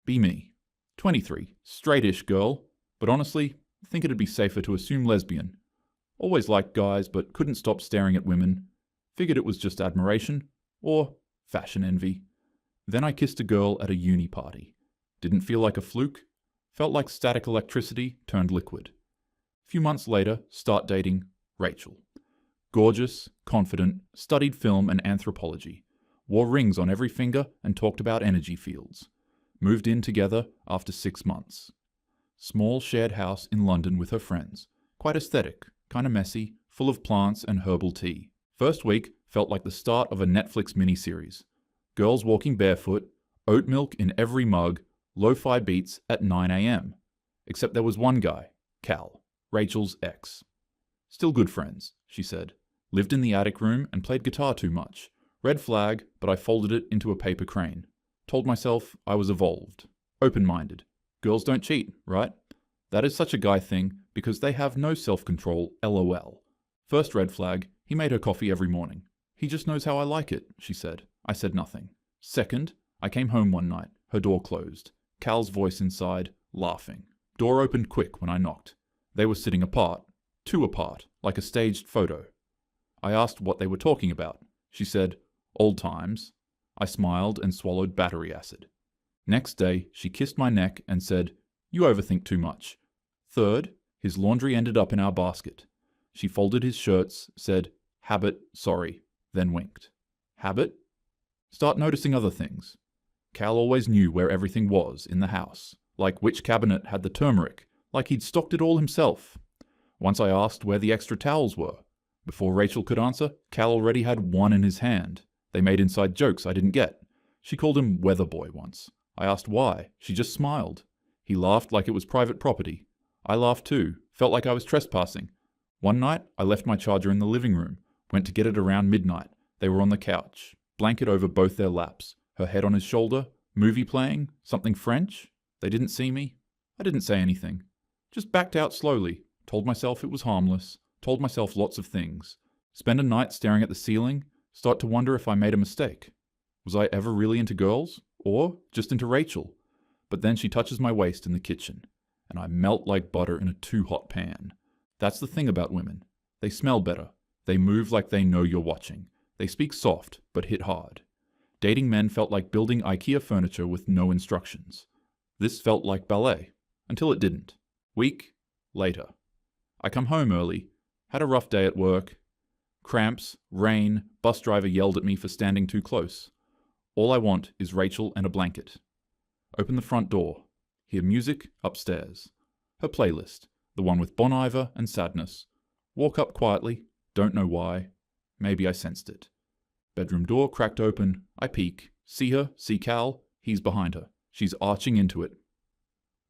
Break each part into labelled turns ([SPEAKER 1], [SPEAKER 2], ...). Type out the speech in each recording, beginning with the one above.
[SPEAKER 1] Be me. 23, straight-ish girl, but honestly, think it'd be safer to assume lesbian. Always liked guys, but couldn't stop staring at women. Figured it was just admiration, or fashion envy. Then I kissed a girl at a uni party. Didn't feel like a fluke. Felt like static electricity turned liquid. A few months later, start dating Rachel. Gorgeous, confident, studied film and anthropology. Wore rings on every finger and talked about energy fields. Moved in together after 6 months. Small shared house in London with her friends. Quite aesthetic, kinda messy, full of plants and herbal tea. First week felt like the start of a Netflix miniseries. Girls walking barefoot, oat milk in every mug, lo-fi beats at 9 a.m. Except there was one guy, Cal, Rachel's ex. Still good friends, she said. Lived in the attic room and played guitar too much. Red flag, but I folded it into a paper crane. Told myself I was evolved. Open-minded. Girls don't cheat, right? That is such a guy thing because they have no self-control, LOL. First red flag, he made her coffee every morning. He just knows how I like it, she said. I said nothing. Second, I came home one night. Her door closed. Cal's voice inside, laughing. Door opened quick when I knocked. They were sitting apart. 2 apart, like a staged photo. I asked what they were talking about. She said, old times. I smiled and swallowed battery acid. Next day, she kissed my neck and said, you overthink too much. Third, his laundry ended up in our basket. She folded his shirts, said, habit, sorry, then winked. Habit? Start noticing other things. Cal always knew where everything was in the house, like which cabinet had the turmeric, like he'd stocked it all himself. Once I asked where the extra towels were. Before Rachel could answer, Cal already had one in his hand. They made inside jokes I didn't get. She called him Weather Boy once. I asked why. She just smiled. He laughed like it was private property. I laughed too, felt like I was trespassing. One night, I left my charger in the living room, went to get it around midnight. They were on the couch, blanket over both their laps, her head on his shoulder, movie playing, something French. They didn't see me. I didn't say anything. Just backed out slowly, told myself it was harmless, told myself lots of things. Spend a night staring at the ceiling, start to wonder if I made a mistake. Was I ever really into girls? Or just into Rachel? But then she touches my waist in the kitchen, and I melt like butter in a too-hot pan. That's the thing about women. They smell better. They move like they know you're watching. They speak soft, but hit hard. Dating men felt like building IKEA furniture with no instructions. This felt like ballet, until it didn't. Week later. I come home early, had a rough day at work. Cramps, rain, bus driver yelled at me for standing too close. All I want is Rachel and a blanket. Open the front door. Hear music upstairs. Her playlist, the one with Bon Iver and Sadness. Walk up quietly, don't know why. Maybe I sensed it. Bedroom door cracked open. I peek. See her, see Cal. He's behind her. She's arching into it.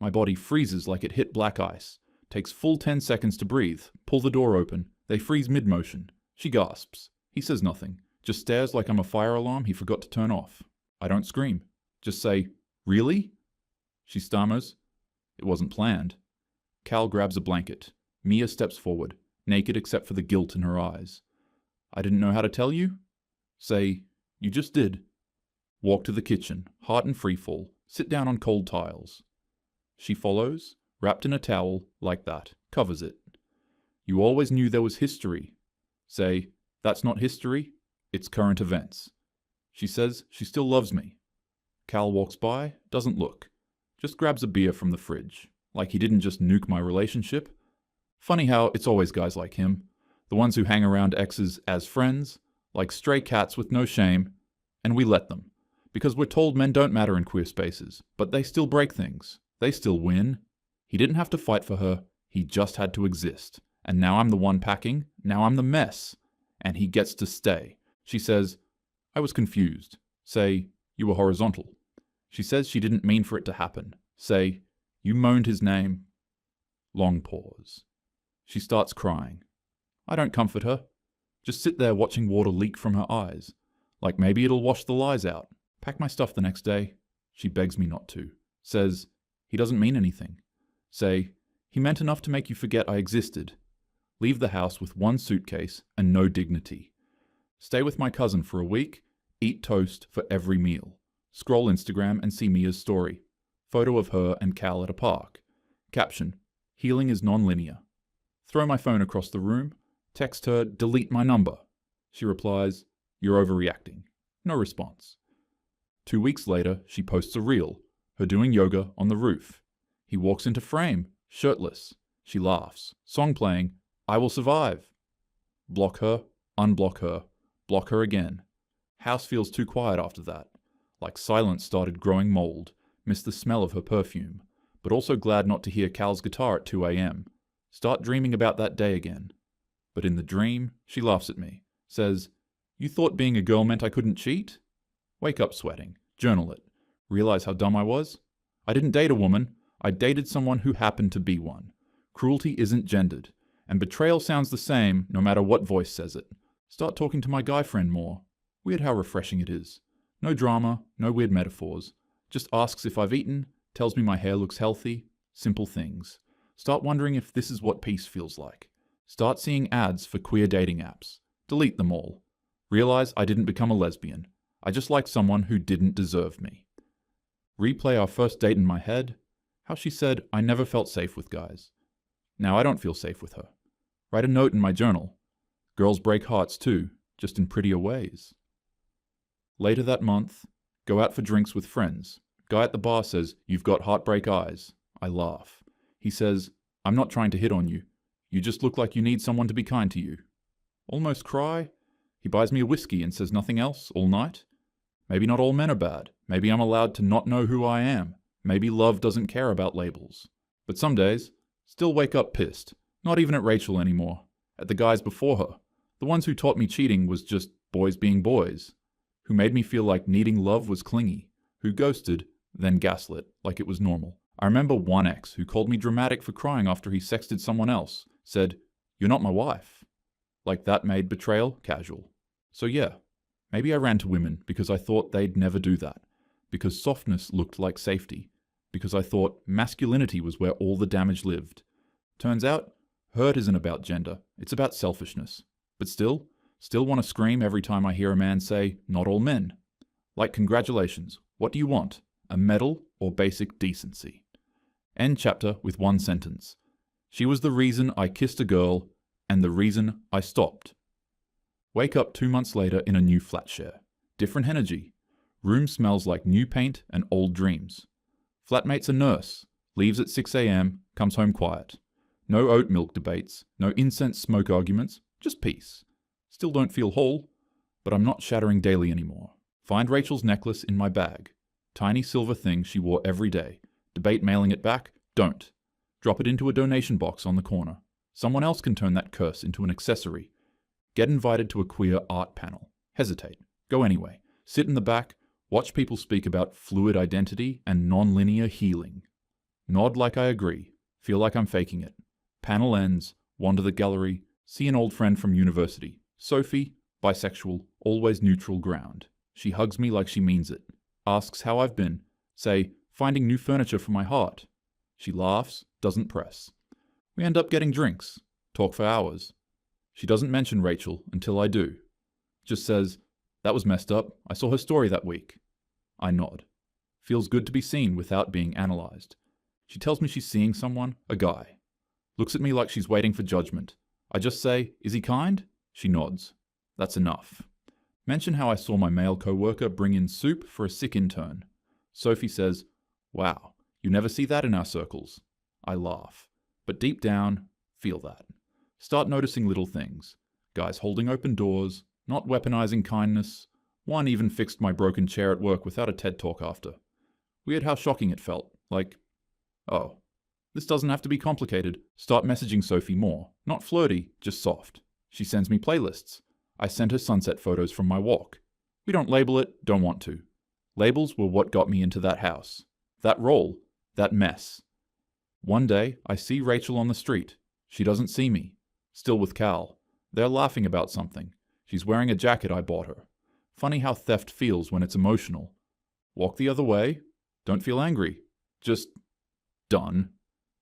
[SPEAKER 1] My body freezes like it hit black ice. Takes full 10 seconds to breathe. Pull the door open. They freeze mid-motion. She gasps. He says nothing. Just stares like I'm a fire alarm he forgot to turn off. I don't scream. Just say, really? She stammers. It wasn't planned. Cal grabs a blanket. Mia steps forward, naked except for the guilt in her eyes. I didn't know how to tell you? Say, you just did. Walk to the kitchen, heart in freefall, sit down on cold tiles. She follows, wrapped in a towel, like that, covers it. You always knew there was history. Say, that's not history, it's current events. She says she still loves me. Cal walks by, doesn't look, just grabs a beer from the fridge, like he didn't just nuke my relationship. Funny how it's always guys like him, the ones who hang around exes as friends, like stray cats with no shame, and we let them, because we're told men don't matter in queer spaces, but they still break things. They still win. He didn't have to fight for her, he just had to exist. And now I'm the one packing, now I'm the mess. And he gets to stay. She says, I was confused. Say, you were horizontal. She says she didn't mean for it to happen. Say, you moaned his name. Long pause. She starts crying. I don't comfort her. Just sit there watching water leak from her eyes. Like maybe it'll wash the lies out. Pack my stuff the next day. She begs me not to. Says, he doesn't mean anything. Say, he meant enough to make you forget I existed. Leave the house with one suitcase and no dignity. Stay with my cousin for a week. Eat toast for every meal. Scroll Instagram and see Mia's story. Photo of her and Cal at a park. Caption, healing is non-linear. Throw my phone across the room. Text her, delete my number. She replies, you're overreacting. No response. 2 weeks later, she posts a reel, her doing yoga on the roof. He walks into frame, shirtless. She laughs. Song playing, I will survive. Block her, unblock her, block her again. House feels too quiet after that. Like silence started growing mold, miss the smell of her perfume, but also glad not to hear Cal's guitar at 2 a.m. Start dreaming about that day again. But in the dream, she laughs at me, says, you thought being a girl meant I couldn't cheat? Wake up sweating, journal it. Realize how dumb I was? I didn't date a woman, I dated someone who happened to be one. Cruelty isn't gendered, and betrayal sounds the same no matter what voice says it. Start talking to my guy friend more. Weird how refreshing it is. No drama, no weird metaphors. Just asks if I've eaten, tells me my hair looks healthy. Simple things. Start wondering if this is what peace feels like. Start seeing ads for queer dating apps. Delete them all. Realize I didn't become a lesbian. I just like someone who didn't deserve me. Replay our first date in my head. How she said I never felt safe with guys. Now I don't feel safe with her. Write a note in my journal. Girls break hearts too, just in prettier ways. Later that month, go out for drinks with friends. Guy at the bar says, you've got heartbreak eyes. I laugh. He says, I'm not trying to hit on you. You just look like you need someone to be kind to you. Almost cry. He buys me a whiskey and says nothing else all night. Maybe not all men are bad. Maybe I'm allowed to not know who I am. Maybe love doesn't care about labels. But some days, still wake up pissed. Not even at Rachel anymore. At the guys before her. The ones who taught me cheating was just boys being boys. Who made me feel like needing love was clingy. Who ghosted, then gaslit, like it was normal. I remember one ex who called me dramatic for crying after he sexted someone else. Said, you're not my wife. Like that made betrayal casual. So yeah, maybe I ran to women because I thought they'd never do that. Because softness looked like safety. Because I thought masculinity was where all the damage lived. Turns out, hurt isn't about gender, it's about selfishness. But still want to scream every time I hear a man say, not all men. Like, congratulations, what do you want? A medal or basic decency? End chapter with one sentence. She was the reason I kissed a girl, and the reason I stopped. Wake up 2 months later in a new flat share. Different energy. Room smells like new paint and old dreams. Flatmate's a nurse. Leaves at 6 a.m, comes home quiet. No oat milk debates, no incense smoke arguments, just peace. Still don't feel whole, but I'm not shattering daily anymore. Find Rachel's necklace in my bag. Tiny silver thing she wore every day. Debate mailing it back? Don't. Drop it into a donation box on the corner. Someone else can turn that curse into an accessory. Get invited to a queer art panel. Hesitate. Go anyway. Sit in the back. Watch people speak about fluid identity and non-linear healing. Nod like I agree. Feel like I'm faking it. Panel ends. Wander the gallery. See an old friend from university. Sophie, bisexual, always neutral ground. She hugs me like she means it. Asks how I've been. Say, finding new furniture for my heart. She laughs, doesn't press. We end up getting drinks. Talk for hours. She doesn't mention Rachel until I do. Just says, that was messed up. I saw her story that week. I nod. Feels good to be seen without being analyzed. She tells me she's seeing someone, a guy. Looks at me like she's waiting for judgment. I just say, is he kind? She nods. That's enough. Mention how I saw my male co-worker bring in soup for a sick intern. Sophie says, wow, you never see that in our circles. I laugh. But deep down, feel that. Start noticing little things. Guys holding open doors, not weaponizing kindness. One even fixed my broken chair at work without a TED talk after. Weird how shocking it felt. Like, oh, this doesn't have to be complicated. Start messaging Sophie more. Not flirty, just soft. She sends me playlists. I sent her sunset photos from my walk. We don't label it, don't want to. Labels were what got me into that house. That role. That mess. One day, I see Rachel on the street. She doesn't see me. Still with Cal. They're laughing about something. She's wearing a jacket I bought her. Funny how theft feels when it's emotional. Walk the other way. Don't feel angry. Just done.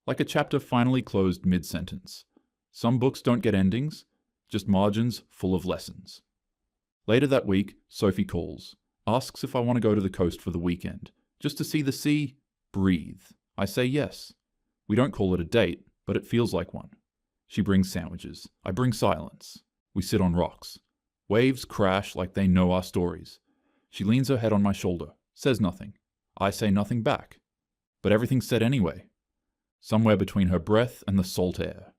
[SPEAKER 1] Like a chapter finally closed mid-sentence. Some books don't get endings, just margins full of lessons. Later that week, Sophie calls. Asks if I want to go to the coast for the weekend. Just to see the sea, Breathe. I say yes. We don't call it a date, but it feels like one. She brings sandwiches. I bring silence. We sit on rocks. Waves crash like they know our stories. She leans her head on my shoulder, says nothing. I say nothing back. But everything's said anyway. Somewhere between her breath and the salt air.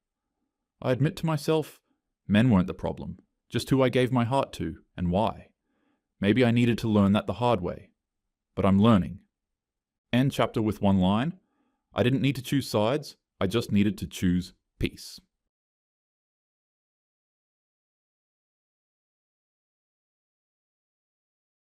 [SPEAKER 1] I admit to myself, men weren't the problem, just who I gave my heart to and why. Maybe I needed to learn that the hard way. But I'm learning. End chapter with one line. I didn't need to choose sides, I just needed to choose peace.